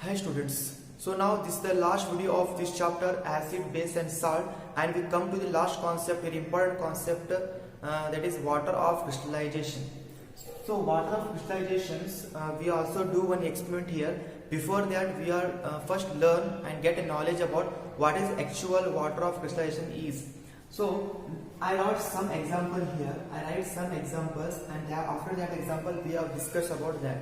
Hi students. So now this is the last video of this chapter, acid, base and salt, and we come to the last concept, very important concept, that is water of crystallization. So water of crystallizations, we also do one experiment here. Before that we are first learn and get a knowledge about what is actual water of crystallization is. So I wrote some example here. I write some examples, and after that example we have discussed about that.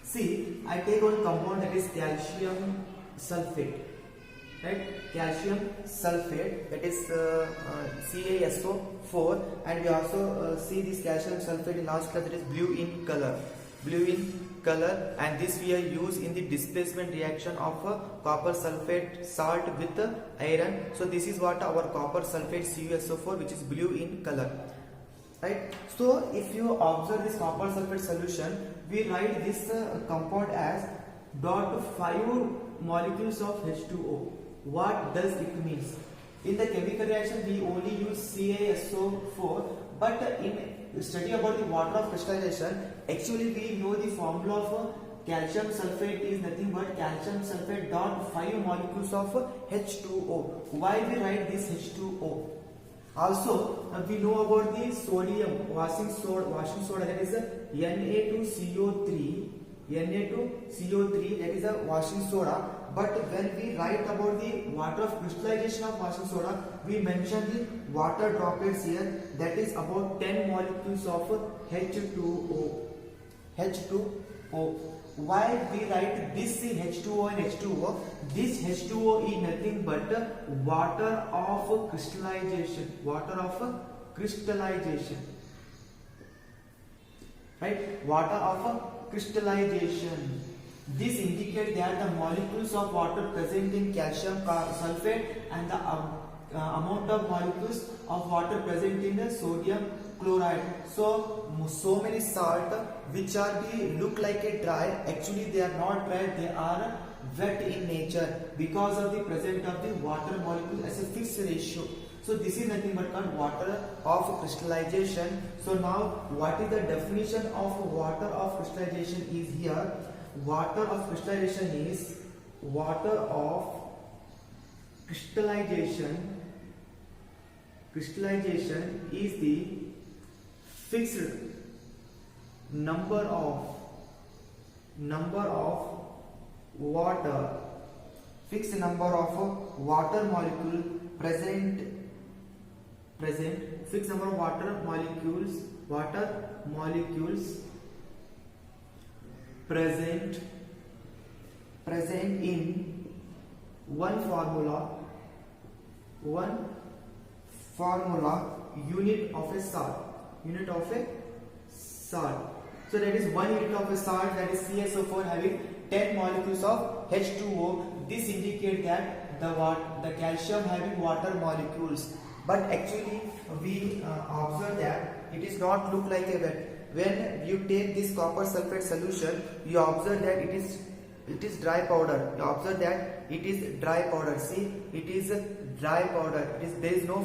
See, I take one compound that is calcium sulfate, right? Calcium sulfate, that is CaSO4, and we also see this calcium sulfate in last class, that is blue in color. Blue in color, and this we are used in the displacement reaction of copper sulfate salt with iron. So this is what our copper sulfate CuSO4, which is blue in color, right? So if you observe this copper sulfate solution, we write this compound as dot 5 molecules of H2O. What does it means? In the chemical reaction we only use CaSO4, but in study about the water of crystallization, actually we know the formula of calcium sulfate is nothing but calcium sulfate dot 5 molecules of H2O. Why we write this H2O? Also we know about the sodium washing soda, that is Na2CO3, that is a washing soda. But when we write about the water of crystallization of washing soda, we mention the water droplets here, that is about 10 molecules of H2O. Why we write this H2O and H2O? This H2O is nothing but water of crystallization. Water of crystallization, right? Water of crystallization. This indicates that the molecules of water present in calcium sulfate and the amount of molecules of water present in the sodium chloride. So many salt which are look like a dry, actually they are not dry, they are wet in nature because of the presence of the water molecule as a fixed ratio. So this is nothing but called water of crystallization. So now what is the definition of water of crystallization is here. Water of crystallization is is the fixed number of water molecule present fixed number of water molecules present in one formula unit of a salt. So that is 1 unit of a salt, that is CaSO4 having 10 molecules of H2O. This indicates that the calcium having water molecules, but actually we observe that it is not look like a wet. When you take this copper sulfate solution, you observe that it is dry powder. You observe that it is dry powder. See, it is a dry powder. There is no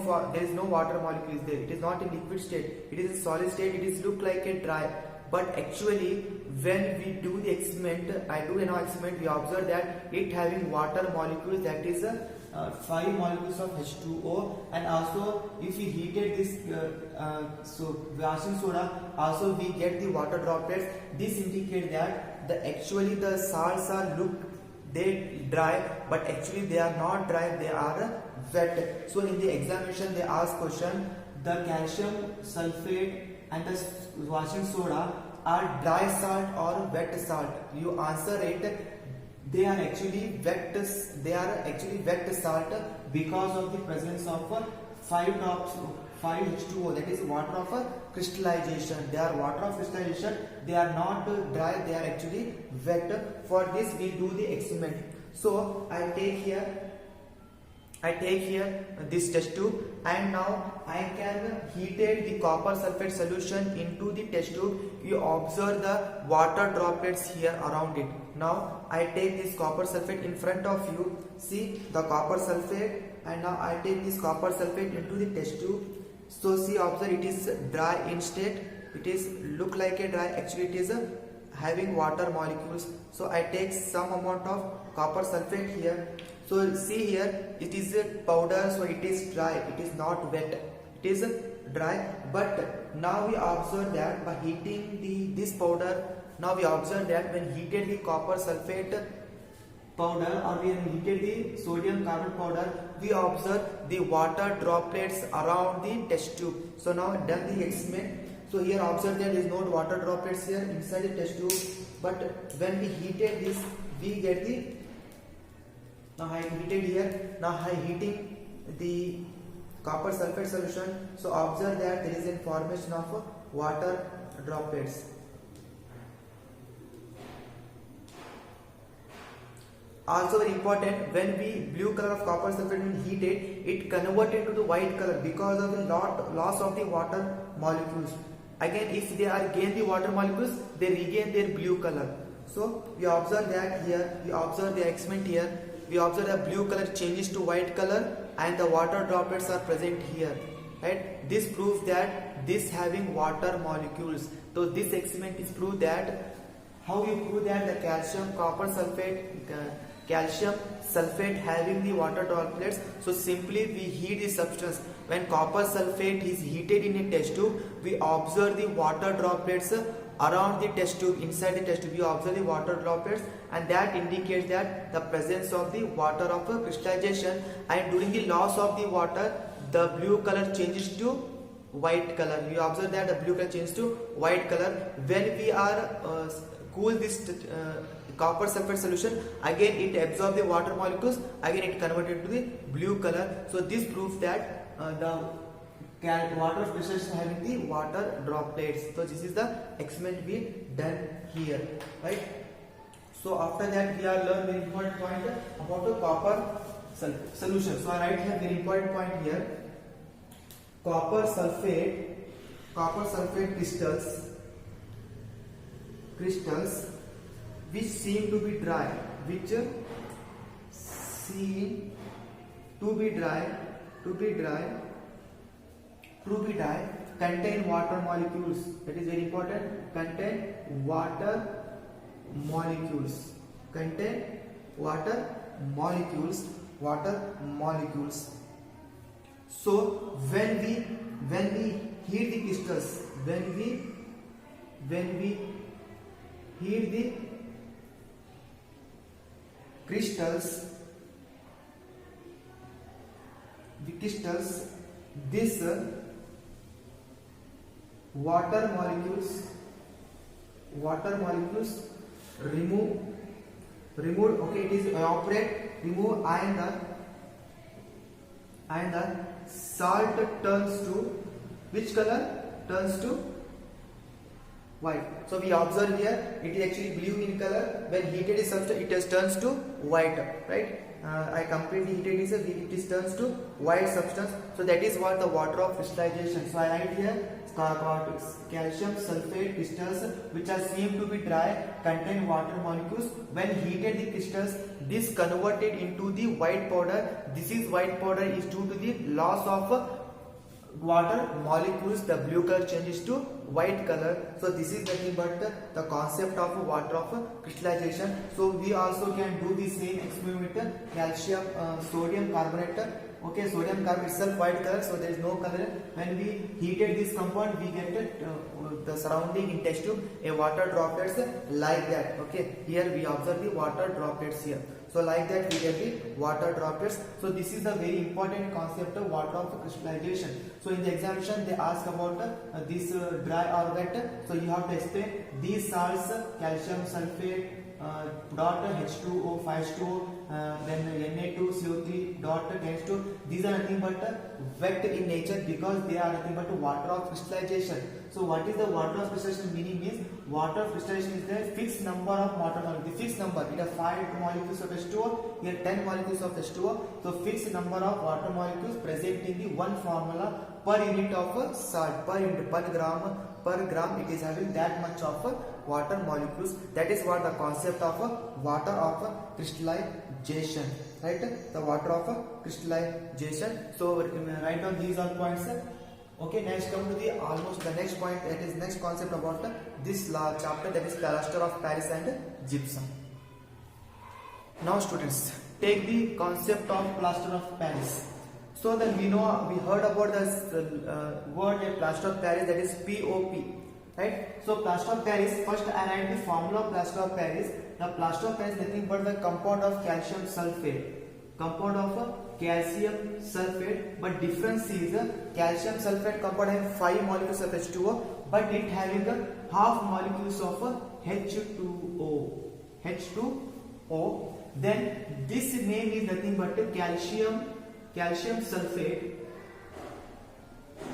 water molecules there. It is not in liquid state. It is in solid state. It is look like a dry. But actually, when we do the experiment, I do an experiment, we observe that it having water molecules, that is 5 molecules of H2O, and also if we heated this washing soda, also we get the water droplets. This indicates that actually the salts are they dry, but actually they are not dry, they are wet. So in the examination they ask question, the calcium sulfate and the washing soda are dry salt or wet salt? You answer it, they are actually wet salt because of the presence of 5 H2O, that is water of crystallization. They are water of crystallization, they are not dry, they are actually wet. For this we do the experiment. So I take here this test tube, and now I can heated the copper sulfate solution into the test tube. You observe the water droplets here around it. Now I take this copper sulfate in front of you. See the copper sulfate, and now I take this copper sulfate into the test tube. So see, observe, it is dry in state. It is look like a dry, actually it is having water molecules. So I take some amount of copper sulfate here. So see here, it is a powder, so it is dry, it is not wet, it is dry. But now we observe that by heating this powder, now we observe that when heated the copper sulfate powder or when heated the sodium carbonate powder, we observe the water droplets around the test tube. So now done the experiment. So here observe that there is no water droplets here inside the test tube, but when we heated this, we get the, now I heated here, now I heating the copper sulfate solution. So observe that there is a formation of water droplets. Also very important, when we blue color of copper sulfate when heated, it converted to the white color because of the loss of the water molecules. Again, if they are gain the water molecules, they regain their blue color. So we observe that here, we observe the experiment here, we observe the blue color changes to white color and the water droplets are present here, right? This proves that this having water molecules. So this experiment is prove that, how you prove that the calcium sulfate having the water droplets. So simply we heat the substance. When copper sulfate is heated in a test tube, we observe the water droplets around the test tube, inside the test tube we observe the water droplets, and that indicates that the presence of the water of crystallization. And during the loss of the water, the blue color changes to white color. We observe that the blue color changes to white color. When we are cool this copper sulfate solution, again it absorbs the water molecules, again it converted to the blue color. So this proves that the water crystallization having the water droplets. So this is the experiment we done here, right? So after that we are learn very important point about the copper solution. So I write here very important point here. Copper sulfate crystals which seem to be dry, contain water molecules. That is very important. Contain water molecules. So when we heat the crystals, when we heat the crystals, this water molecules removed, okay, it is evaporate, remove, and the salt turns to which color? Turns to white. So we observe here, it is actually blue in color. When heated is substance, it turns to white, right? I completely heated is it turns to white substance. So that is what the water of crystallization. So I write here calcium sulfate crystals which are seem to be dry contain water molecules. When heated the crystals, this converted into the white powder. This is white powder is due to the loss of water molecules. The blue color changes to white color. So this is nothing but the concept of water of crystallization. So we also can do the same experiment with calcium sodium carbonate. Okay, sodium carbonate itself white color, so there is no color. When we heated this compound, we get the surrounding in test tube a water droplets like that. Okay, here we observe the water droplets here. So like that we get the water droplets. So this is the very important concept of water of crystallization. So in the examination they ask about this dry or wet. So you have to explain these salts, calcium sulfate, dot H2O 5H2O, then Na2CO3 dot tends to, these are nothing but wet in nature because they are nothing but water of crystallization. So what is the water of crystallization meaning means water of crystallization is the fixed number of water molecules. The fixed number, it has 5 molecules of H2O, here 10 molecules of H2O. So fixed number of water molecules present in the one formula per unit of salt, per gram it is having that much of water molecules. That is what the concept of water of crystallization, right? The water of crystallization. So write down these are points. Okay, next come to the almost the next point, that is next concept about this chapter, that is plaster of Paris and gypsum. Now students, take the concept of plaster of Paris. So then we heard about this word plaster of Paris, that is POP, right? So plaster of Paris, first I write the formula of plaster of Paris. The plaster of Paris is nothing but the compound of calcium sulfate. Compound of calcium sulfate, but difference is calcium sulfate compound having 5 molecules of H2O, but it having half molecules of H2O. H2O. Then this name is nothing but calcium sulfate.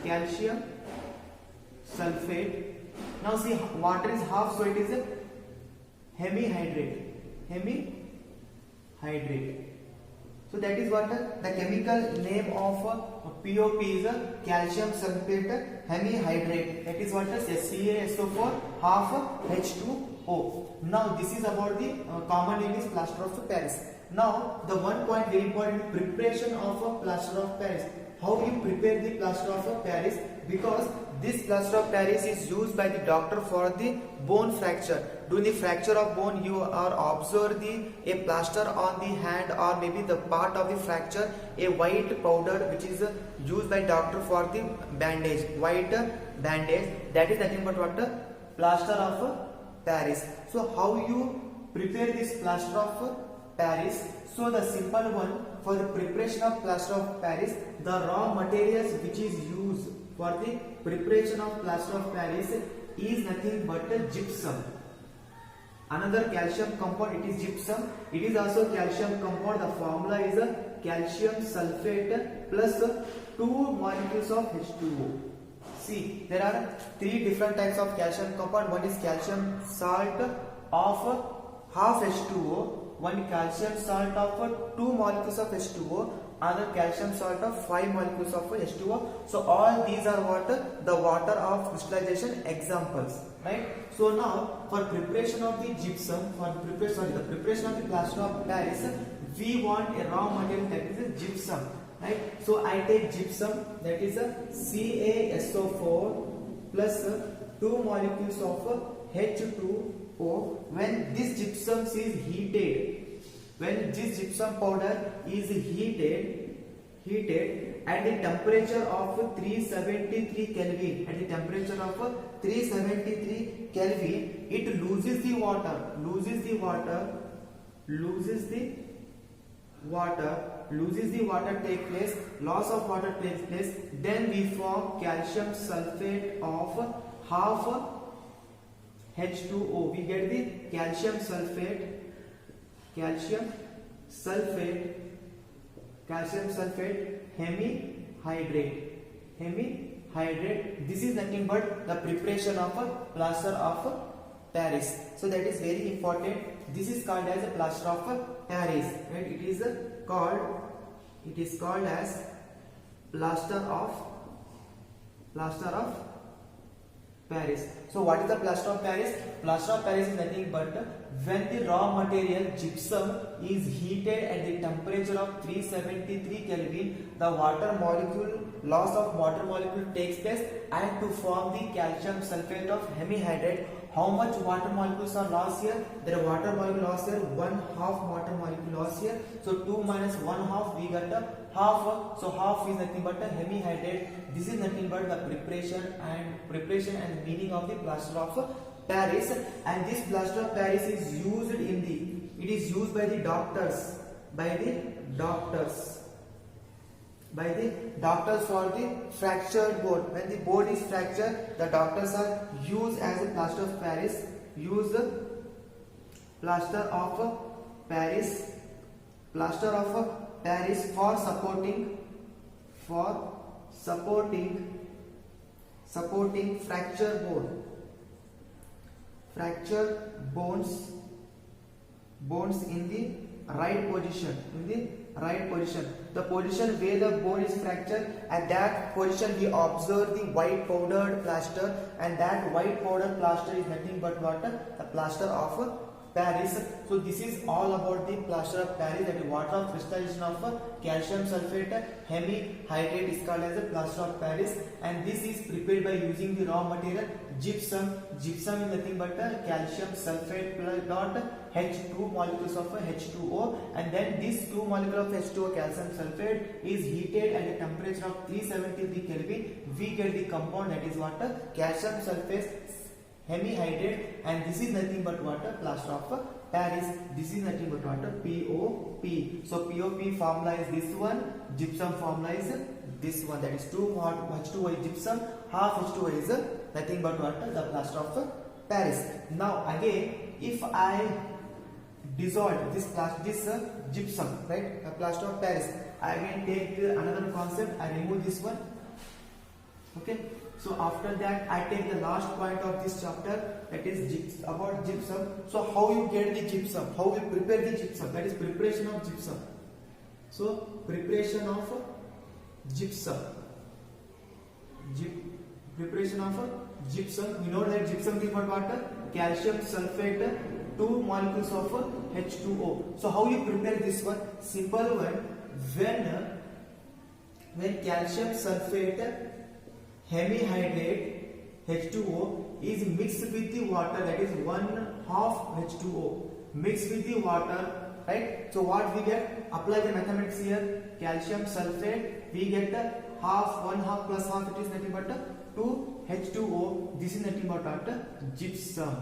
Calcium sulfate. Now see, water is half, so it is a hemihydrate. So that is what the chemical name of POP is calcium sulfate hemihydrate. That is what CaSO4 half H2O. Now this is about the common name is plaster of Paris. Now the one point very important, preparation of a plaster of Paris. How you prepare the plaster of Paris? Because this plaster of Paris is used by the doctor for the bone fracture. During the fracture of bone, you are observe a plaster on the hand or maybe the part of the fracture, a white powder which is used by doctor for the bandage, white bandage. That is nothing but what? Plaster of Paris. So how you prepare this plaster of Paris? So the simple one, for the preparation of plaster of Paris, the raw materials which is used for the preparation of plaster of Paris is nothing but gypsum. Another calcium compound, it is gypsum. It is also calcium compound. The formula is a calcium sulfate plus 2 molecules of H2O. See, there are 3 different types of calcium compound. One is calcium salt of half H2O. One calcium salt of 2 molecules of H2O. Another calcium salt of 5 molecules of H2O. So all these are what? The water of crystallization examples, right? So now for preparation of the gypsum, the preparation of the plaster of Paris, we want a raw material, that is a gypsum, right? So I take gypsum, that is a CaSO4 plus 2 molecules of H2O. When this gypsum is heated, when this gypsum powder is heated at the temperature of 373 Kelvin, at the temperature of 373 Kelvin, it loses the water take place, loss of water takes place. Then we form calcium sulfate of half H2O. We get the calcium sulfate hemihydrate. This is nothing but the preparation of a plaster of Paris. So that is very important. This is called as a plaster of Paris, right? It is called as plaster of Paris. So what is the plaster of Paris? Plaster of Paris is nothing but when the raw material gypsum is heated at the temperature of 373 Kelvin, the loss of water molecule takes place, and to form the calcium sulfate of hemihydrate. How much water molecules are lost here? There are water molecule loss here, 1/2 water molecule loss here. So 2 minus 1/2, we got a half. So half is nothing but a hemihydrate. This is nothing but the preparation and meaning of the plaster of Paris. And this plaster of Paris is used by the doctors, for the fractured bone. When the bone is fractured, the doctors are used as a plaster of Paris. Use the plaster of Paris for supporting fractured bones in the right position. The position where the bone is fractured, at that position we observe the white powdered plaster, and that white powdered plaster is nothing but what? The plaster of Paris. So this is all about the plaster of Paris, that is water of crystallization of calcium sulfate hemihydrate is called as a plaster of Paris, and this is prepared by using the raw material gypsum. Gypsum is nothing but calcium sulfate plus dot H2 molecules of H2O, and then this 2 molecule of H2O calcium sulfate is heated at a temperature of 373 Kelvin. We get the compound that is water calcium sulfate hemihydrate, and this is nothing but water plaster of Paris. This is nothing but water POP. So POP formula is this one, gypsum formula is this one, that is 2 H2O is gypsum, half H2O is nothing but water, the plaster of Paris. Now again, if I dissolve this gypsum, right, the plaster of Paris, I again take another concept, I remove this one. Okay, so after that I take the last point of this chapter, that is about gypsum. So how you get the gypsum, how you prepare the gypsum, that is preparation of gypsum. So preparation of gypsum, preparation of gypsum, you know that gypsum is water calcium sulfate, 2 molecules of H2O. So how you prepare this one? Simple one, when calcium sulfate hemihydrate H2O is mixed with the water, that is 1/2 H2O mixed with the water, right? So what we get? Apply the mathematics here. Calcium sulfate, we get half, 1/2 plus half, it is nothing but 2 H2O. This is nothing but gypsum,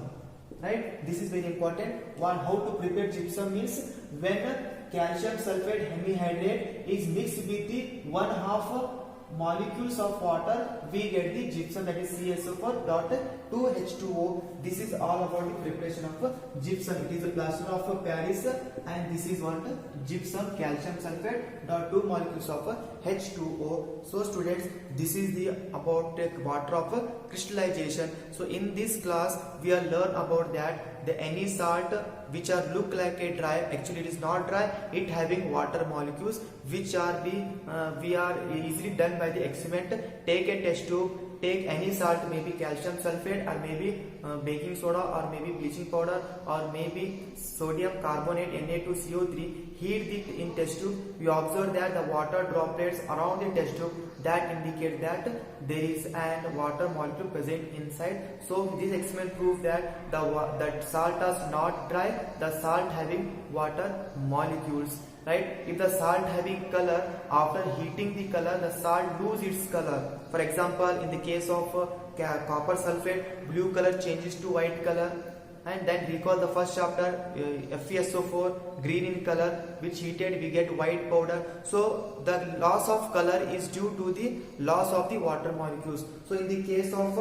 right? This is very important. One, how to prepare gypsum means when calcium sulfate hemihydrate is mixed with the 1/2 molecules of water, we get the gypsum, that is CSO4 dot 2 H2O. This is all about the preparation of gypsum. It is a plaster of Paris, and this is what gypsum calcium sulfate dot 2 molecules of H2O. So students, this is the about water of crystallization. So in this class we are learn about that the any salt which are look like a dry, actually it is not dry, it having water molecules which are we are easily done by the experiment. Take a test tube, take any salt, maybe calcium sulfate or maybe baking soda or maybe bleaching powder or maybe sodium carbonate Na2CO3, heat it in test tube. You observe that the water droplets around the test tube, that indicate that there is an water molecule present inside. So this experiment proves that that salt is not dry, the salt having water molecules, right? If the salt having color, after heating the color, the salt lose its color. For example, in the case of copper sulfate, blue color changes to white color. And then recall the first chapter, FeSO4, green in color, which heated we get white powder. So the loss of color is due to the loss of the water molecules. So in the case of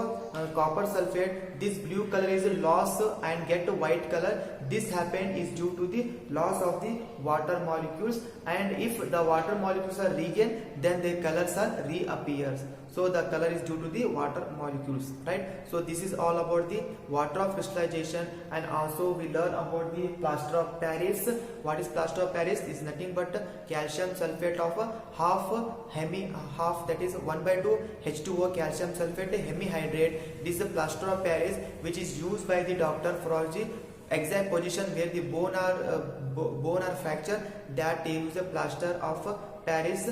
copper sulfate, this blue color is lost and get a white color. This happened is due to the loss of the water molecules, and if the water molecules are regained, then the colors are reappears. So the color is due to the water molecules, right? So this is all about the water of crystallization, and also we learn about the plaster of Paris. What is plaster of Paris? Is nothing but calcium sulfate of half, that is 1/2 H2O calcium sulfate hemihydrate. This is the plaster of Paris, which is used by the doctor for the exact position where the bone are fractured, that they use a plaster of Paris.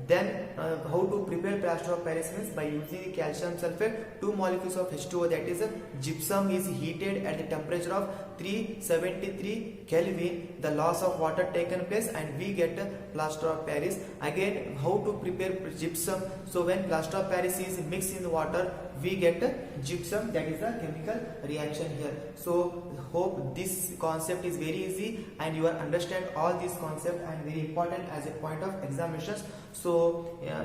Then how to prepare plaster of Paris means by using calcium sulfate, 2 molecules of H2O, that is gypsum is heated at the temperature of 373 Kelvin. The loss of water taken place and we get plaster of Paris. Again, how to prepare gypsum? So when plaster of Paris is mixed in the water, we get gypsum, that is a chemical reaction here. So hope this concept is very easy and you will understand all these concepts and very important as a point of examinations. So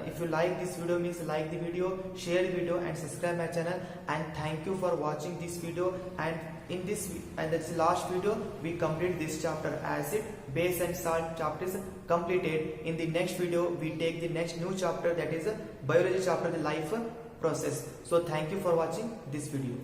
if you like this video, means like the video, share the video and subscribe my channel, and thank you for watching this video. And in this and that's the last video, we complete this chapter acid, base and salt chapter is completed. In the next video we take the next new chapter, that is a biology chapter, the life process. So thank you for watching this video.